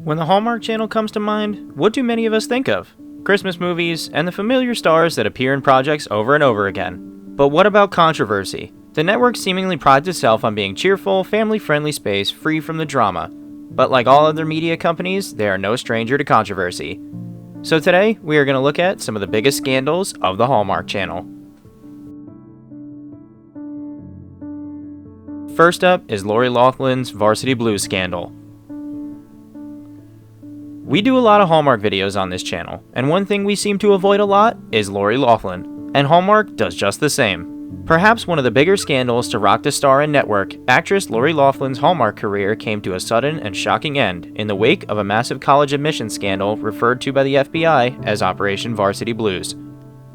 When the Hallmark Channel comes to mind, what do many of us think of? Christmas movies and the familiar stars that appear in projects over and over again. But what about controversy? The network seemingly prides itself on being cheerful, family-friendly space free from the drama. But like all other media companies, they are no stranger to controversy. So today, we are going to look at some of the biggest scandals of the Hallmark Channel. First up is LoriLoughlins' Varsity Blues scandal. We do a lot of Hallmark videos on this channel, and one thing we seem to avoid a lot is Lori Loughlin, and Hallmark does just the same. Perhaps one of the bigger scandals to rock the star and network, actress Lori Loughlin's Hallmark career came to a sudden and shocking end in the wake of a massive college admissions scandal referred to by the FBI as Operation Varsity Blues.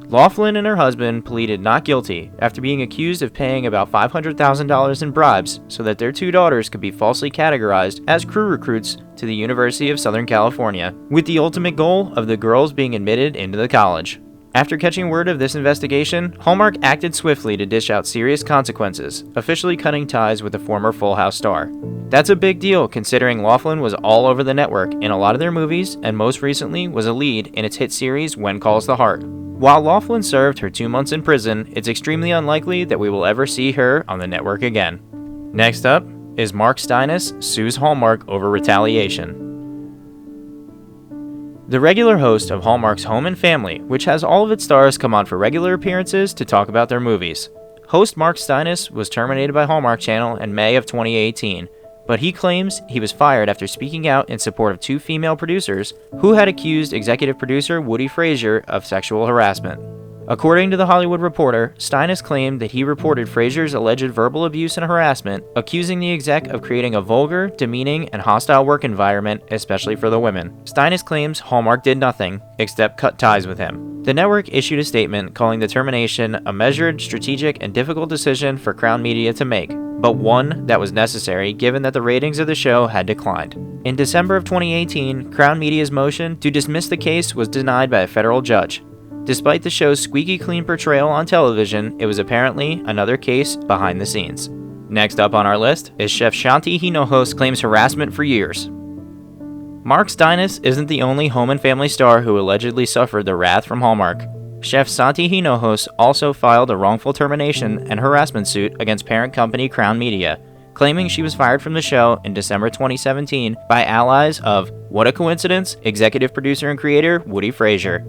Loughlin and her husband pleaded not guilty after being accused of paying about $500,000 in bribes so that their two daughters could be falsely categorized as crew recruits to the University of Southern California, with the ultimate goal of the girls being admitted into the college. After catching word of this investigation, Hallmark acted swiftly to dish out serious consequences, officially cutting ties with the former Full House star. That's a big deal considering Loughlin was all over the network in a lot of their movies and most recently was a lead in its hit series When Calls the Heart. While Loughlin served her 2 months in prison, it's extremely unlikely that we will ever see her on the network again. Next up is Mark Steinis sues Hallmark over retaliation. The regular host of Hallmark's Home and Family, which has all of its stars come on for regular appearances to talk about their movies. Host Mark Steinis was terminated by Hallmark Channel in May of 2018, but he claims he was fired after speaking out in support of 2 female producers who had accused executive producer Woody Frazier of sexual harassment. According to The Hollywood Reporter, Steinis claimed that he reported Frazier's alleged verbal abuse and harassment, accusing the exec of creating a vulgar, demeaning, and hostile work environment, especially for the women. Steinis claims Hallmark did nothing except cut ties with him. The network issued a statement calling the termination a measured, strategic, and difficult decision for Crown Media to make, but one that was necessary given that the ratings of the show had declined. In December of 2018, Crown Media's motion to dismiss the case was denied by a federal judge. Despite the show's squeaky clean portrayal on television, it was apparently another case behind the scenes. Next up on our list is Chef Shanti Hinojosa claims harassment for years. Mark Steinis isn't the only Home and Family star who allegedly suffered the wrath from Hallmark. Chef Shanti Hinojosa also filed a wrongful termination and harassment suit against parent company Crown Media, claiming she was fired from the show in December 2017 by allies of, what a coincidence, executive producer and creator Woody Frazier.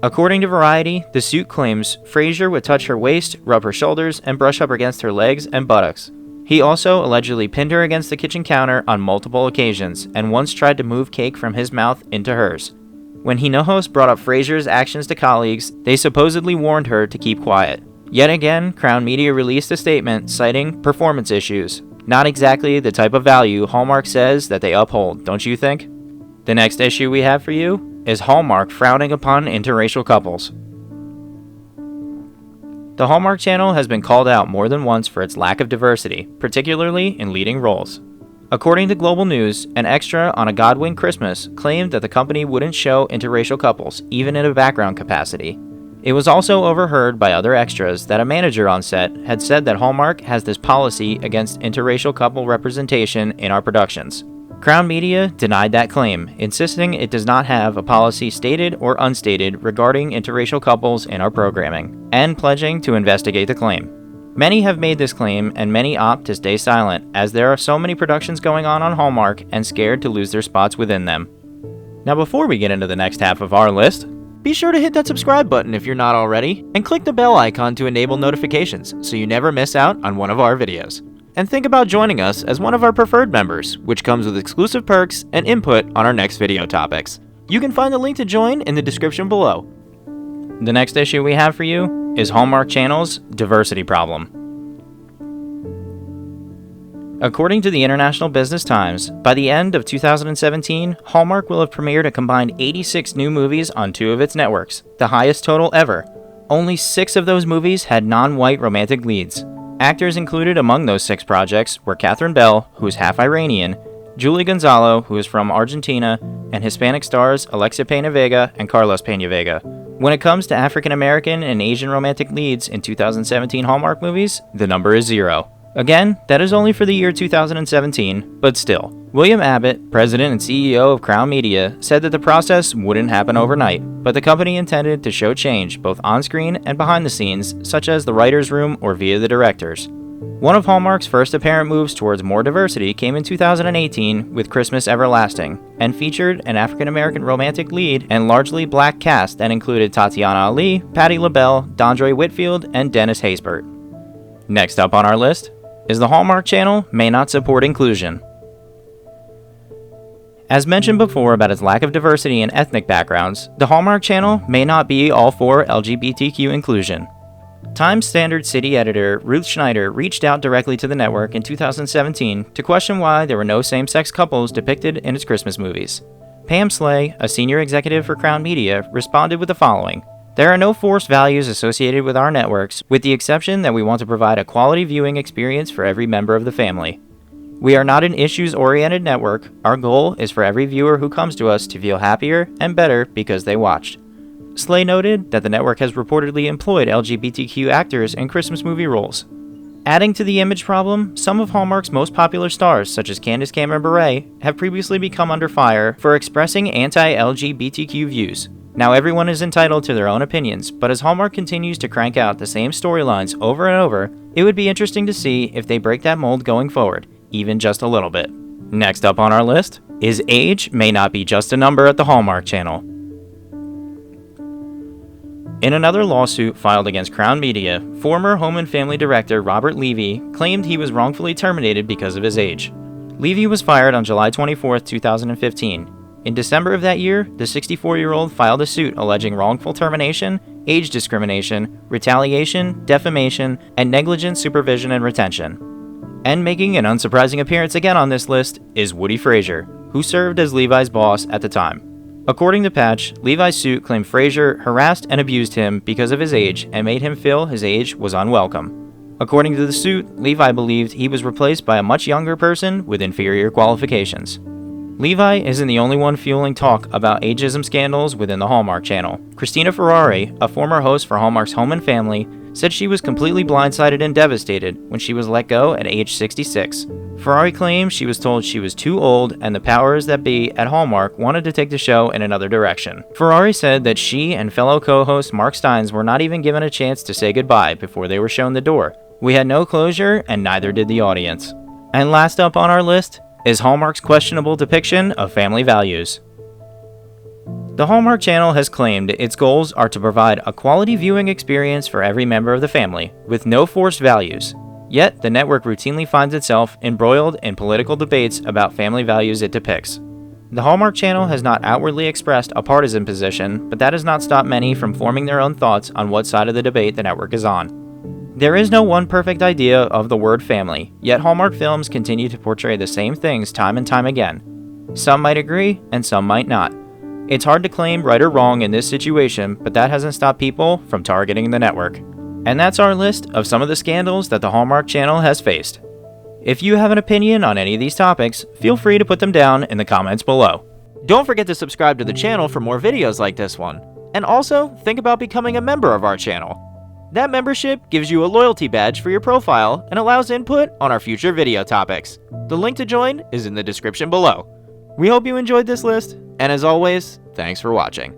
According to Variety, the suit claims Frazier would touch her waist, rub her shoulders, and brush up against her legs and buttocks. He also allegedly pinned her against the kitchen counter on multiple occasions and once tried to move cake from his mouth into hers. When Hinojosa brought up Frazier's actions to colleagues, they supposedly warned her to keep quiet. Yet again, Crown Media released a statement citing performance issues. Not exactly the type of value Hallmark says that they uphold, don't you think? The next issue we have for you is Hallmark frowning upon interracial couples. The Hallmark Channel has been called out more than once for its lack of diversity, particularly in leading roles. According to Global News, an extra on A Godwin Christmas claimed that the company wouldn't show interracial couples, even in a background capacity. It was also overheard by other extras that a manager on set had said that Hallmark has this policy against interracial couple representation in our productions. Crown Media denied that claim, insisting it does not have a policy stated or unstated regarding interracial couples in our programming, and pledging to investigate the claim. Many have made this claim, and many opt to stay silent, as there are so many productions going on Hallmark and scared to lose their spots within them. Now before we get into the next half of our list, be sure to hit that subscribe button if you're not already, and click the bell icon to enable notifications so you never miss out on one of our videos. And think about joining us as one of our preferred members, which comes with exclusive perks and input on our next video topics. You can find the link to join in the description below. The next issue we have for you is Hallmark Channel's diversity problem. According to the International Business Times, by the end of 2017, Hallmark will have premiered a combined 86 new movies on 2 of its networks, the highest total ever. Only 6 of those movies had non-white romantic leads. Actors included among those 6 projects were Catherine Bell, who is half Iranian, Julie Gonzalo, who is from Argentina, and Hispanic stars Alexia Pena Vega and Carlos Pena Vega. When it comes to African American and Asian romantic leads in 2017 Hallmark movies, the number is 0. Again, that is only for the year 2017, but still. William Abbott, president and CEO of Crown Media, said that the process wouldn't happen overnight, but the company intended to show change both on-screen and behind the scenes, such as the writer's room or via the directors. One of Hallmark's first apparent moves towards more diversity came in 2018 with Christmas Everlasting, and featured an African-American romantic lead and largely black cast that included Tatiana Ali, Patti LaBelle, Dondre Whitfield, and Dennis Haysbert. Next up on our list is the Hallmark Channel may not support inclusion. As mentioned before about its lack of diversity in ethnic backgrounds, the Hallmark Channel may not be all for LGBTQ inclusion. Times Standard City editor Ruth Schneider reached out directly to the network in 2017 to question why there were no same-sex couples depicted in its Christmas movies. Pam Slay, a senior executive for Crown Media, responded with the following: "There are no forced values associated with our networks, with the exception that we want to provide a quality viewing experience for every member of the family. We are not an issues-oriented network. Our goal is for every viewer who comes to us to feel happier and better because they watched." Slay noted that the network has reportedly employed LGBTQ actors in Christmas movie roles. Adding to the image problem, some of Hallmark's most popular stars, such as Candace Cameron Bure, have previously become under fire for expressing anti-LGBTQ views. Now everyone is entitled to their own opinions, but as Hallmark continues to crank out the same storylines over and over, it would be interesting to see if they break that mold going forward, even just a little bit. Next up on our list is age may not be just a number at the Hallmark Channel. In another lawsuit filed against Crown Media, former Home and Family Director Robert Levy claimed he was wrongfully terminated because of his age. Levy was fired on July 24, 2015. In December of that year, the 64-year-old filed a suit alleging wrongful termination, age discrimination, retaliation, defamation, and negligent supervision and retention. And making an unsurprising appearance again on this list is Woody Frazier, who served as Levi's boss at the time. According to Patch, Levi's suit claimed Frazier harassed and abused him because of his age and made him feel his age was unwelcome. According to the suit, Levi believed he was replaced by a much younger person with inferior qualifications. Levi isn't the only one fueling talk about ageism scandals within the Hallmark Channel. Christina Ferrari, a former host for Hallmark's Home and Family, said she was completely blindsided and devastated when she was let go at age 66. Ferrari claims she was told she was too old and the powers that be at Hallmark wanted to take the show in another direction. Ferrari said that she and fellow co-host Mark Steins were not even given a chance to say goodbye before they were shown the door. "We had no closure, and neither did the audience." And last up on our list is Hallmark's questionable depiction of family values. The Hallmark Channel has claimed its goals are to provide a quality viewing experience for every member of the family, with no forced values. Yet, the network routinely finds itself embroiled in political debates about family values it depicts. The Hallmark Channel has not outwardly expressed a partisan position, but that has not stopped many from forming their own thoughts on what side of the debate the network is on. There is no one perfect idea of the word family, yet Hallmark films continue to portray the same things time and time again. Some might agree, and some might not. It's hard to claim right or wrong in this situation, but that hasn't stopped people from targeting the network. And that's our list of some of the scandals that the Hallmark Channel has faced. If you have an opinion on any of these topics, feel free to put them down in the comments below. Don't forget to subscribe to the channel for more videos like this one. And also, think about becoming a member of our channel. That membership gives you a loyalty badge for your profile and allows input on our future video topics. The link to join is in the description below. We hope you enjoyed this list, and as always, thanks for watching.